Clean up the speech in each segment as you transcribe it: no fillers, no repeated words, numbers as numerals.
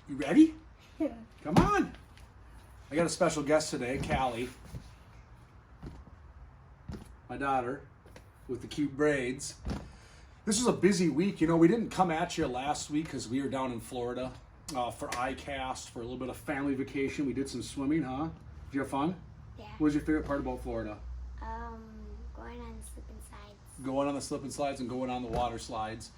You ready? Yeah. Come on. I got a special guest today, Callie. My daughter with the cute braids. This was a busy week. You know, we didn't come at you last week because we were down in Florida for ICAST, for a little bit of family vacation. We did some swimming, huh? Did you have fun? Yeah. What was your favorite part about Florida? Going on the slip and slides. Going on the slip and slides and going on the water slides.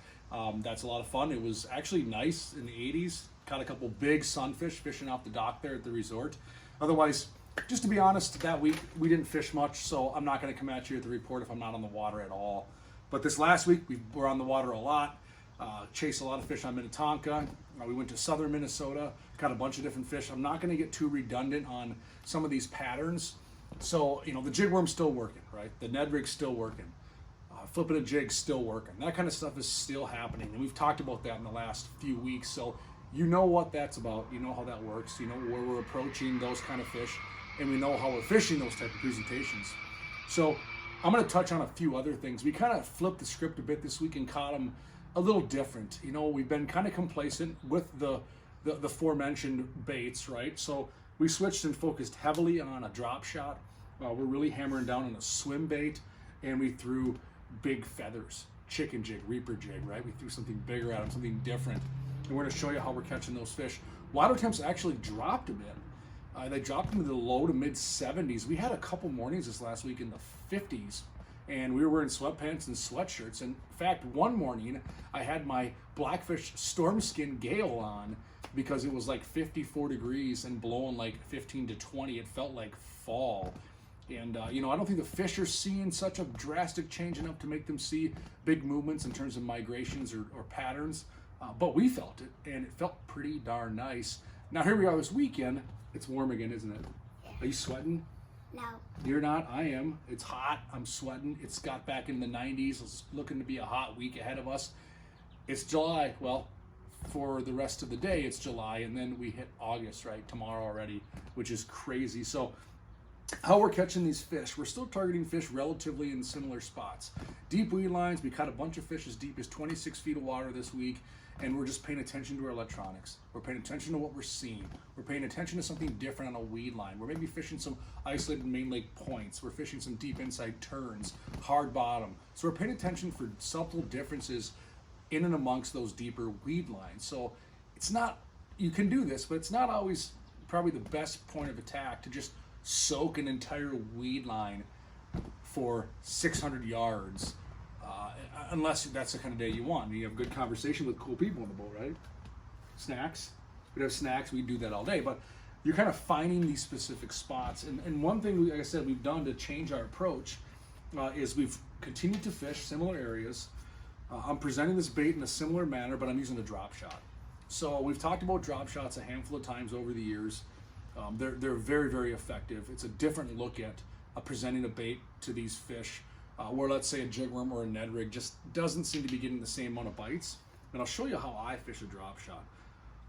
That's a lot of fun. It was actually nice in the 80s. Caught a couple big sunfish fishing off the dock there at the resort. Otherwise, just to be honest, that week we didn't fish much, so I'm not going to come at you at the report if I'm not on the water at all. But this last week, we were on the water a lot, chased a lot of fish on Minnetonka. We went to southern Minnesota, caught a bunch of different fish. I'm not going to get too redundant on some of these patterns. So, you know, the jig worm's still working, right? The Ned rig's still working. Flipping a jig's still working. That kind of stuff is still happening. And we've talked about that in the last few weeks. So you know what that's about. You know how that works. You know where we're approaching those kind of fish. And we know how we're fishing those type of presentations. So I'm going to touch on a few other things. We kind of flipped the script a bit this week and caught them a little different. You know, we've been kind of complacent with the aforementioned baits, right? So we switched and focused heavily on a drop shot. We're really hammering down on a swim bait, and we threw big feathers, chicken jig, reaper jig, right? We threw something bigger at them, something different. And we're going to show you how we're catching those fish. Water temps actually dropped a bit. They dropped into the low to mid 70s. We had a couple mornings this last week in the 50s, and we were wearing sweatpants and sweatshirts. And in fact, one morning I had my Blackfish storm skin gale on because it was like 54 degrees and blowing like 15 to 20. It felt like fall. And, you know, I don't think the fish are seeing such a drastic change enough to make them see big movements in terms of migrations or patterns. But we felt it, and it felt pretty darn nice. Now, here we are this weekend. It's warm again, isn't it? Yeah. Are you sweating? No. You're not. I am. It's hot. I'm sweating. It's got back in the 90s. It's looking to be a hot week ahead of us. It's July. Well, for the rest of the day, it's July, and then we hit August, right? Tomorrow already, which is crazy. So how we're catching these fish, we're still targeting fish relatively in similar spots. Deep weed lines, we caught a bunch of fish as deep as 26 feet of water this week, and we're just paying attention to our electronics. We're paying attention to what we're seeing. We're paying attention to something different on a weed line. We're maybe fishing some isolated main lake points. We're fishing some deep inside turns, hard bottom. So we're paying attention for subtle differences in and amongst those deeper weed lines. So it's not, you can do this, but it's not always probably the best point of attack to just soak an entire weed line for 600 yards, unless that's the kind of day you want. You have good conversation with cool people on the boat, right? Snacks. We'd have snacks. We'd do that all day. But you're kind of finding these specific spots. And one thing, like I said, we've done to change our approach is we've continued to fish similar areas. I'm presenting this bait in a similar manner, but I'm using a drop shot. So we've talked about drop shots a handful of times over the years. They're very, very effective. It's a different look at presenting a bait to these fish, where let's say a jigworm or a Ned rig just doesn't seem to be getting the same amount of bites. And I'll show you how I fish a drop shot.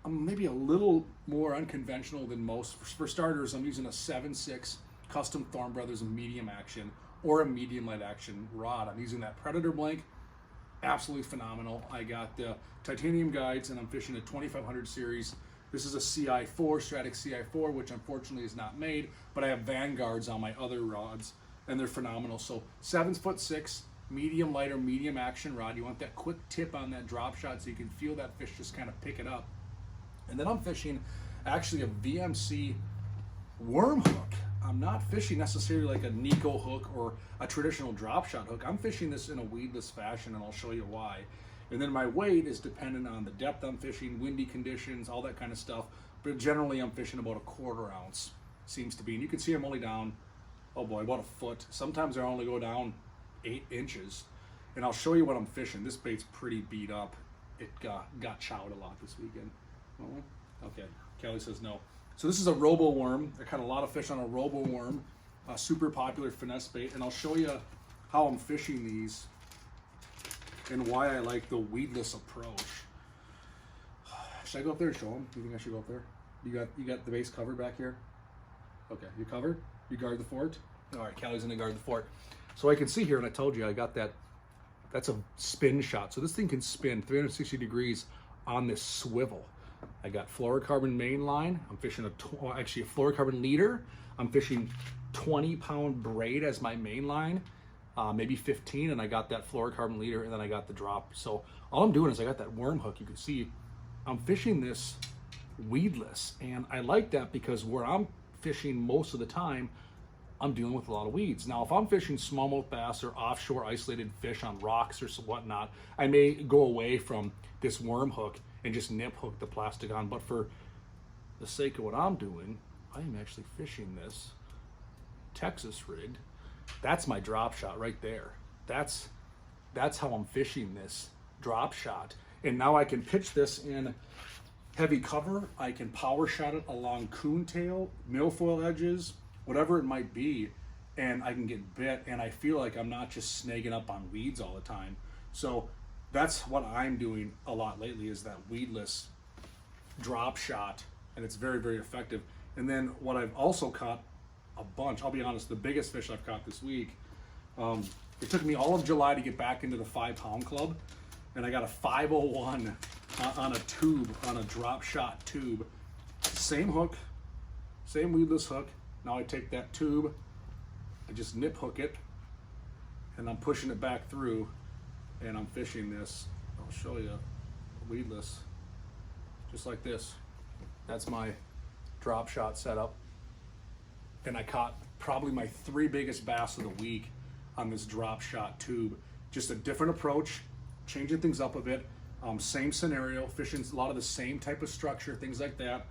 I'm maybe a little more unconventional than most. For starters, I'm using a 7.6 custom Thorne Brothers medium action or a medium light action rod. I'm using that Predator blank. Absolutely phenomenal. I got the titanium guides, and I'm fishing a 2500 series. This is a CI4, Stratic CI4, which unfortunately is not made, but I have Vanguards on my other rods, and they're phenomenal. So 7'6", medium light or medium action rod. You want that quick tip on that drop shot so you can feel that fish just kind of pick it up. And then I'm fishing actually a VMC worm hook. I'm not fishing necessarily like a Nico hook or a traditional drop shot hook. I'm fishing this in a weedless fashion, and I'll show you why. And then my weight is dependent on the depth I'm fishing, windy conditions, all that kind of stuff. But generally I'm fishing about a 1/4 ounce, seems to be. And you can see I'm only down, oh boy, about a foot. Sometimes I only go down 8 inches. And I'll show you what I'm fishing. This bait's pretty beat up. It got chowed a lot this weekend. Okay, Kelly says no. So this is a robo worm. I caught a lot of fish on a robo worm, a super popular finesse bait. And I'll show you how I'm fishing these and why I like the weedless approach. Should I go up there and show them? Do you think I should go up there? You got the base covered back here? Okay, you covered? You guard the fort? All right, Callie's gonna guard the fort. So I can see here, and I told you I got that, that's a spin shot. So this thing can spin 360 degrees on this swivel. I got fluorocarbon main line. I'm fishing actually a fluorocarbon leader. I'm fishing 20-pound braid as my main line, maybe 15, and I got that fluorocarbon leader, and then I got the drop. So all I'm doing is I got that worm hook. You can see I'm fishing this weedless, and I like that because where I'm fishing most of the time, I'm dealing with a lot of weeds. Now, if I'm fishing smallmouth bass or offshore isolated fish on rocks or whatnot, I may go away from this worm hook and just nip hook the plastic on. But for the sake of what I'm doing, I am actually fishing this Texas rigged. That's my drop shot right there. That's how I'm fishing this drop shot. And now I can pitch this in heavy cover. I can power shot it along coontail, milfoil edges, whatever it might be, and I can get bit, and I feel like I'm not just snagging up on weeds all the time. So that's what I'm doing a lot lately, is that weedless drop shot, and it's very, very effective. And then what I've also caught a bunch, I'll be honest, the biggest fish I've caught this week, it took me all of July to get back into the 5-pound club, and I got a 501 on a tube, on a drop shot tube. Same hook, same weedless hook. Now I take that tube, I just nip hook it, and I'm pushing it back through, and I'm fishing this. I'll show you, weedless, just like this. That's my drop shot setup. And I caught probably my 3 biggest bass of the week on this drop shot tube. Just a different approach, changing things up a bit. Same scenario, fishing a lot of the same type of structure, things like that.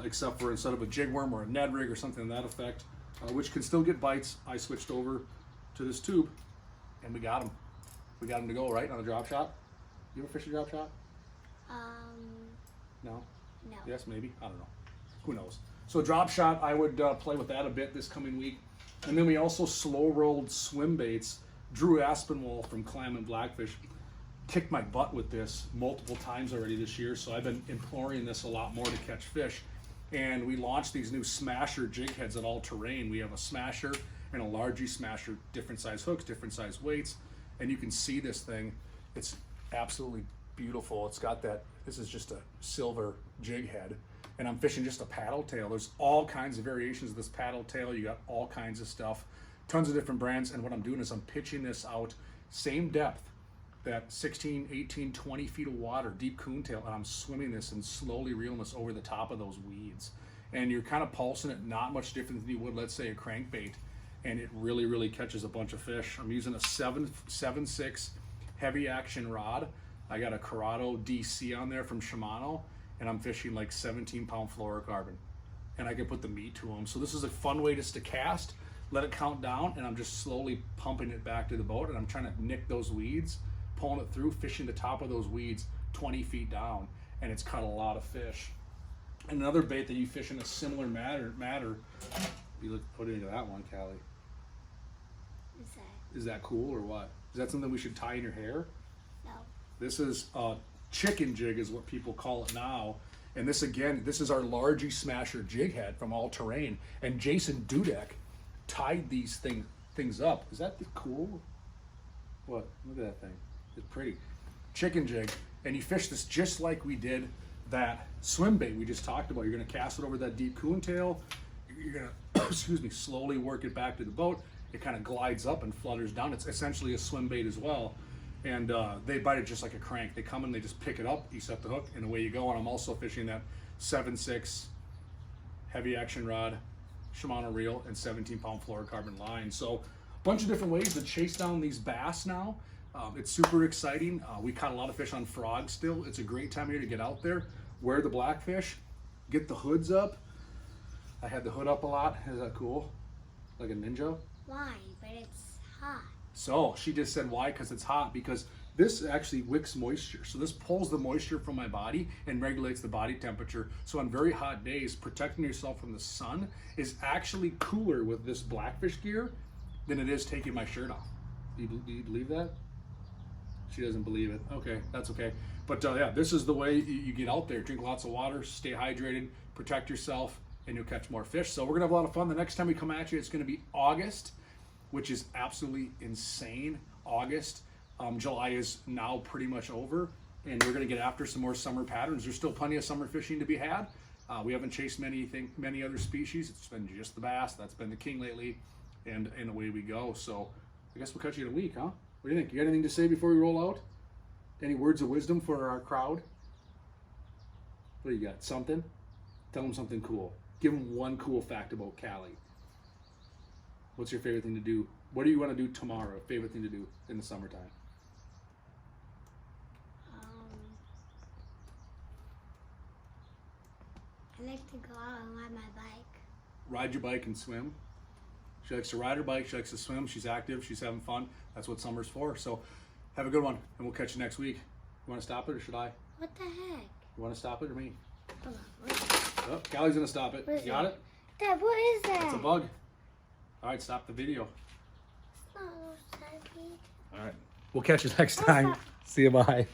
Except for instead of a jig worm or a Ned rig or something to that effect, which can still get bites, I switched over to this tube, and we got them. We got them to go, right, on a drop shot? You ever fish a drop shot? No? No. Yes, maybe? I don't know. Who knows? So drop shot, I would play with that a bit this coming week. And then we also slow rolled swim baits. Drew Aspinwall from Clam and Blackfish kicked my butt with this multiple times already this year, so I've been employing this a lot more to catch fish. And we launched these new smasher jig heads at All Terrain. We have a smasher and a largie smasher, different size hooks, different size weights, and you can see this thing. It's absolutely beautiful. It's got that, this is just a silver jig head, and I'm fishing just a paddle tail. There's all kinds of variations of this paddle tail. You got all kinds of stuff, tons of different brands, and what I'm doing is I'm pitching this out, same depth, that 16, 18, 20 feet of water, deep coontail, and I'm swimming this and slowly reeling this over the top of those weeds. And you're kind of pulsing it, not much different than you would, let's say, a crankbait, and it really, really catches a bunch of fish. I'm using a 7.6 heavy action rod. I got a Corrado DC on there from Shimano, and I'm fishing like 17-pound fluorocarbon, and I can put the meat to them. So this is a fun way just to cast, let it count down, and I'm just slowly pumping it back to the boat, and I'm trying to nick those weeds, pulling it through, fishing the top of those weeds 20 feet down, and it's caught a lot of fish. And another bait that you fish in a similar matter you look, put into that one, Callie. Is that cool or what? Is that something we should tie in your hair? No. This is a chicken jig is what people call it now. And this, again, this is our largie smasher jig head from All Terrain. And Jason Dudek tied these things up. Is that cool? What? Look at that thing. It's pretty. Chicken jig. And you fish this just like we did that swim bait we just talked about. You're going to cast it over that deep coontail. You're going to, excuse me, slowly work it back to the boat. It kind of glides up and flutters down. It's essentially a swim bait as well. And they bite it just like a crank. They come and they just pick it up, you set the hook, and away you go. And I'm also fishing that 7.6 heavy action rod, Shimano reel, and 17-pound fluorocarbon line. So a bunch of different ways to chase down these bass now. It's super exciting. We caught a lot of fish on frogs still. It's a great time of year to get out there, wear the Blackfish, get the hoods up. I had the hood up a lot. Is that cool? Like a ninja? Why? But it's hot. So she just said why, because it's hot, because this actually wicks moisture. So this pulls the moisture from my body and regulates the body temperature. So on very hot days, protecting yourself from the sun is actually cooler with this Blackfish gear than it is taking my shirt off. Do you believe that? She doesn't believe it. Okay, that's okay. But yeah, this is the way you get out there. Drink lots of water, stay hydrated, protect yourself, and you'll catch more fish. So we're gonna have a lot of fun. The next time we come at you, it's gonna be August, which is absolutely insane. August. July is now pretty much over. and we're going to get after some more summer patterns. There's still plenty of summer fishing to be had. We haven't chased many other species. It's been just the bass. That's been the king lately, and away we go. So I guess we'll catch you in a week, huh? What do you think? You got anything to say before we roll out? Any words of wisdom for our crowd? What do you got? Something? Tell them something cool. Give them one cool fact about Cali. What's your favorite thing to do? What do you want to do tomorrow? Favorite thing to do in the summertime? I like to go out and ride my bike. Ride your bike and swim. She likes to ride her bike. She likes to swim. She's active. She's having fun. That's what summer's for. So have a good one, and we'll catch you next week. You want to stop it, or should I? What the heck? You want to stop it, or me? Hold on. What is that? Oh, Callie's going to stop it. What is You got that? it? Dad, what is that? It's a bug. All right, stop the video. It's not a centipede. All right. We'll catch you next time. See you. Bye.